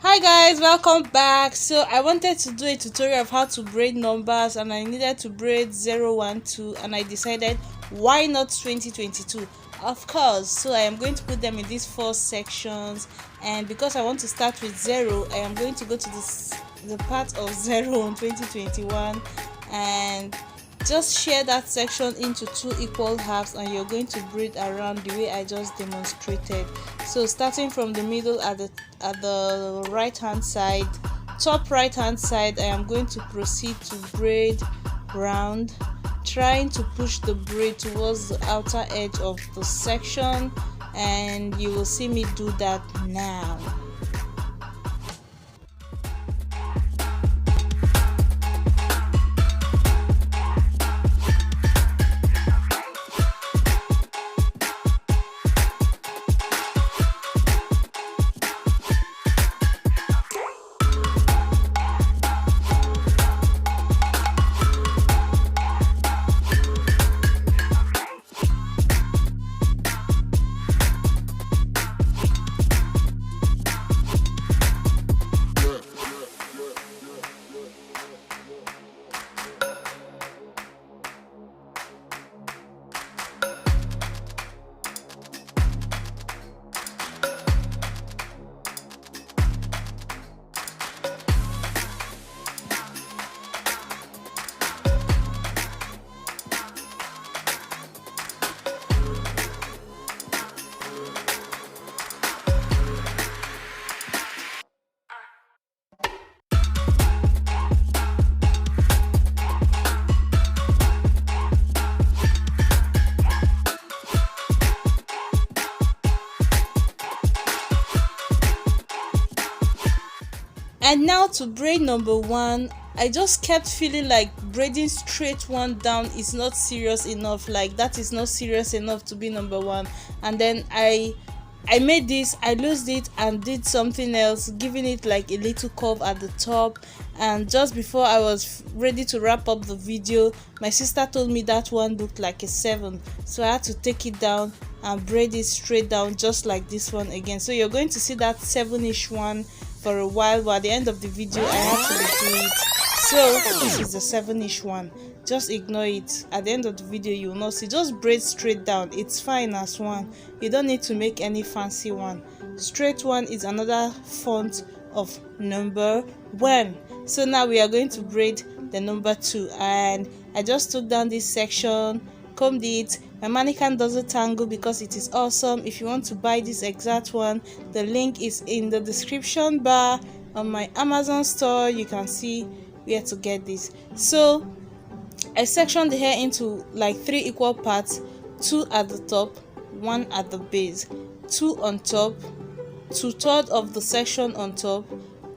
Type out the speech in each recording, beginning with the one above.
Hi guys, welcome back. So I wanted to do a tutorial of how to braid numbers, and I needed to braid 0, 1, 2, and I decided why not 2022, of course. So I am going to put them in these 4 sections, and because I want to start with 0, I am going to go to the part of 0 on 2021 and just share that section into 2 equal halves, and you're going to braid around the way I just demonstrated. So starting from the middle at the right hand side, top right hand side, I am going to proceed to braid round, trying to push the braid towards the outer edge of the section, and you will see me do that now. And now to braid number 1. I just kept feeling like braiding straight one down is not serious enough, like that is not serious enough to be number 1. And then I made this, I loosed it and did something else, giving it like a little curve at the top. And just before I was ready to wrap up the video, my sister told me that one looked like a 7, so I had to take it down and braid it straight down just like this one again. So you're going to see that 7ish one for a while, but at the end of the video I have to redo it. So this is the 7ish one, just ignore it. At the end of the video you will not see, just braid straight down, it's fine as one. You don't need to make any fancy one. Straight one is another font of number 1. So now we are going to braid the number 2, and I just took down this section, combed it. My mannequin doesn't tangle because it is awesome. If you want to buy this exact one, the link is in the description bar on my Amazon store. You can see where to get this. So I sectioned the hair into like 3 equal parts, 2 at the top, 1 at the base, 2 on top, 2/3 of the section on top,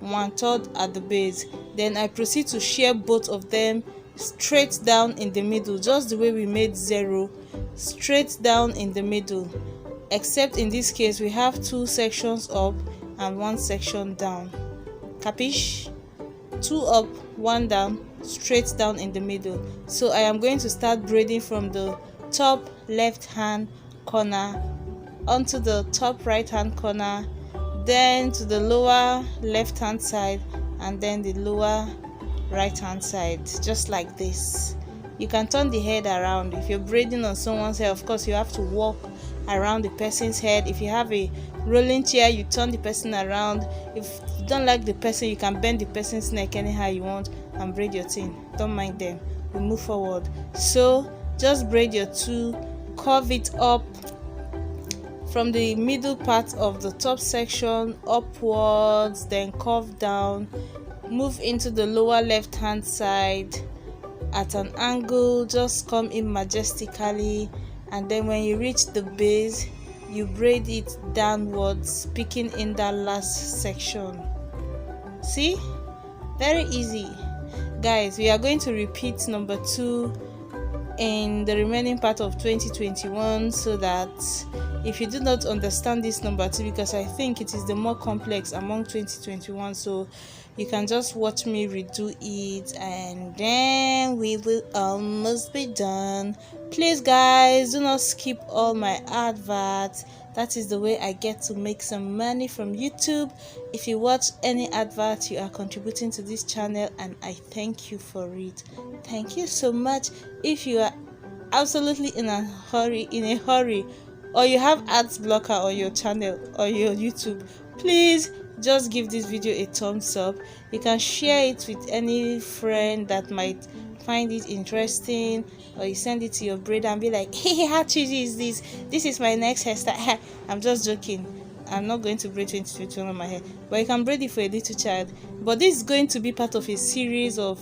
1/3 at the base. Then I proceed to shear both of them straight down in the middle, just the way we made 0, straight down in the middle, except in this case we have 2 sections up and 1 section down. Capish? 2 up, 1 down, straight down in the middle. So I am going to start braiding from the top left hand corner onto the top right hand corner, then to the lower left hand side, and then the lower right hand side, just like this. You can turn the head around. If you're braiding on someone's hair, of course you have to walk around the person's head. If you have a rolling chair, you turn the person around. If you don't like the person, you can bend the person's neck anyhow you want and braid your thing. Don't mind them. We move forward. So just braid your 2, curve it up from the middle part of the top section upwards, then curve down, move into the lower left hand side at an angle, just come in majestically, and then when you reach the base you braid it downwards, picking in that last section. See, very easy guys. We are going to repeat number 2 in the remaining part of 2021, so that if you do not understand this number 2, because I think it is the more complex among 2021, so you can just watch me redo it and then we will almost be done. Please guys, do not skip all my adverts. That is the way I get to make some money from YouTube. If you watch any advert, you are contributing to this channel, and I thank you for it. Thank you so much. If you are absolutely in a hurry, or you have ads blocker on your channel or your YouTube, please just give this video a thumbs up. You can share it with any friend that might find it interesting, or you send it to your braid and be like, hey, how cheesy is this? This is my next hairstyle. I'm just joking. I'm not going to braid 2021 on my hair, but you can braid it for a little child. But this is going to be part of a series of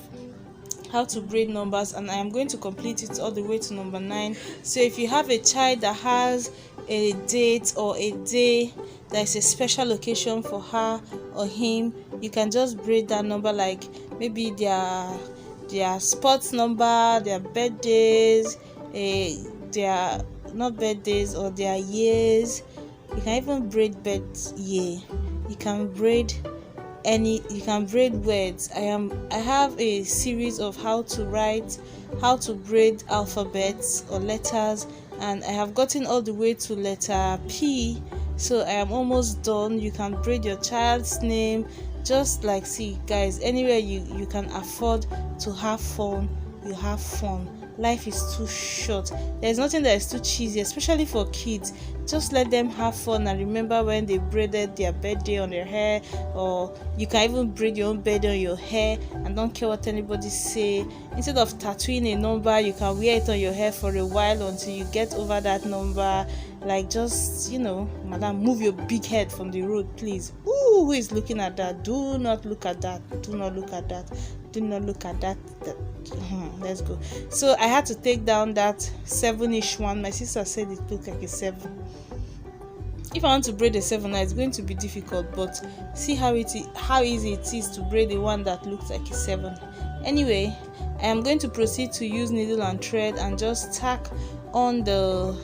how to braid numbers, and I am going to complete it all the way to number 9. So if you have a child that has a date or a day that is a special occasion for her or him, you can just braid that number, like maybe their sports number, their birthdays, their not birthdays, or their years. You can even braid birth year. You can braid words. I have a series of how to braid alphabets or letters, and I have gotten all the way to letter P, so I am almost done. You can braid your child's name. Just like, see guys, anywhere you can afford to have fun, you have fun. Life is too short. There's nothing that is too cheesy, especially for kids. Just let them have fun and remember when they braided their birthday on their hair, or you can even braid your own birthday on your hair and don't care what anybody say. Instead of tattooing a number, you can wear it on your hair for a while until you get over that number. Like, just, madam, move your big head from the road, please. Ooh, who is looking at that? Do not look at that. Do not look at that. Do not look at that. Let's go. So I had to take down that 7-ish one. My sister said it looked like a 7. If I want to braid a 7 now, it's going to be difficult, but see how easy it is to braid the one that looks like a 7. Anyway, I am going to proceed to use needle and thread and just tack on the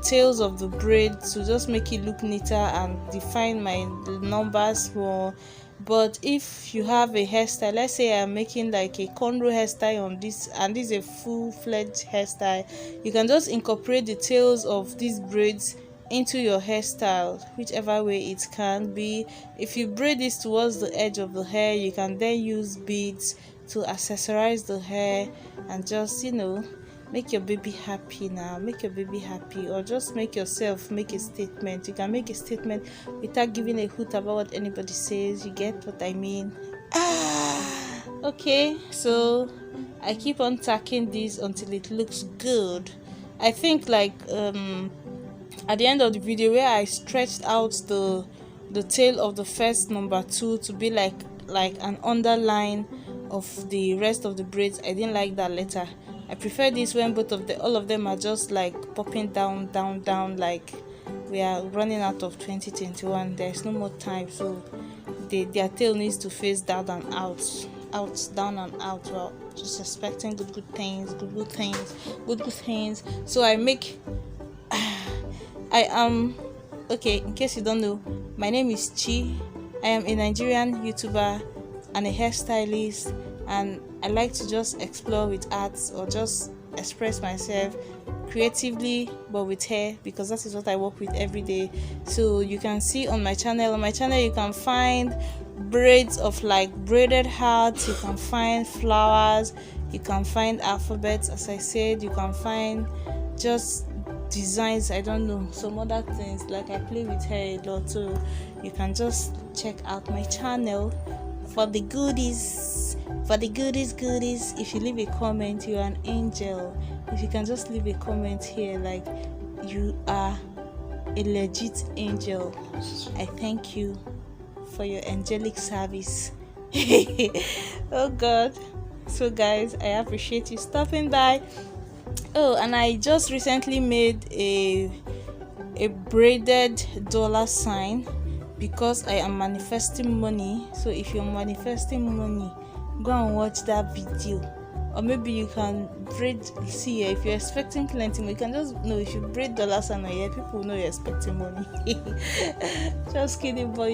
tails of the braid to just make it look neater and define my numbers more. But if you have a hairstyle, let's say I'm making like a cornrow hairstyle on this, and this is a full-fledged hairstyle, you can just incorporate the tails of these braids into your hairstyle, whichever way it can be. If you braid this towards the edge of the hair, you can then use beads to accessorize the hair and just, make your baby happy now. Make your baby happy, or just make yourself make a statement. You can make a statement without giving a hoot about what anybody says. You get what I mean? Okay, so I keep on tacking this until it looks good. I think like at the end of the video where I stretched out the tail of the first number 2 to be like an underline of the rest of the braids, I didn't like that letter. I prefer this when all of them are just like popping down, like we are running out of 2021. There's no more time, so their tail needs to face down and out, down and out. Well, just expecting good things. So I am okay. In case you don't know, my name is Chi. I am a Nigerian YouTuber and a hairstylist, and I like to just explore with arts or just express myself creatively, but with hair, because that is what I work with every day. So you can see on my channel you can find braids of like braided hearts, you can find flowers, you can find alphabets, as I said, you can find just designs, I don't know, some other things. Like, I play with hair a lot, so you can just check out my channel for the goodies. If you leave a comment, you're an angel. If you can just leave a comment here, like, you are a legit angel. I thank you for your angelic service. Oh God. So guys, I appreciate you stopping by. Oh, and I just recently made a braided $sign because I am manifesting money. So if you're manifesting money, go and watch that video. Or maybe you can braid. See, if you're expecting plenty, you can just know, if you braid $sign on here, people know you're expecting money. Just kidding, but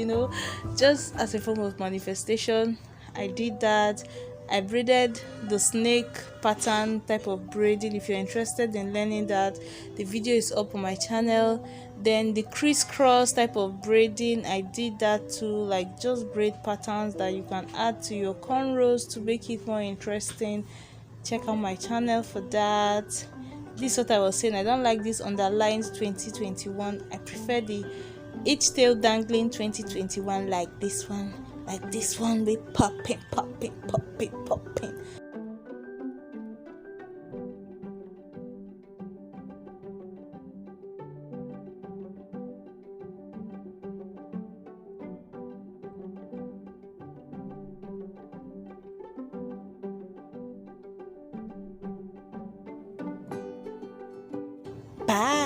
just as a form of manifestation, I did that. I braided the snake pattern type of braiding. If you're interested in learning that, the video is up on my channel. Then the crisscross type of braiding, I did that too, like just braid patterns that you can add to your cornrows to make it more interesting. Check out my channel for that. This is what I was saying, I don't like this underlined 2021. I prefer the each tail dangling 2021, like this one, like this one with popping, popping, popping, popping. Bye.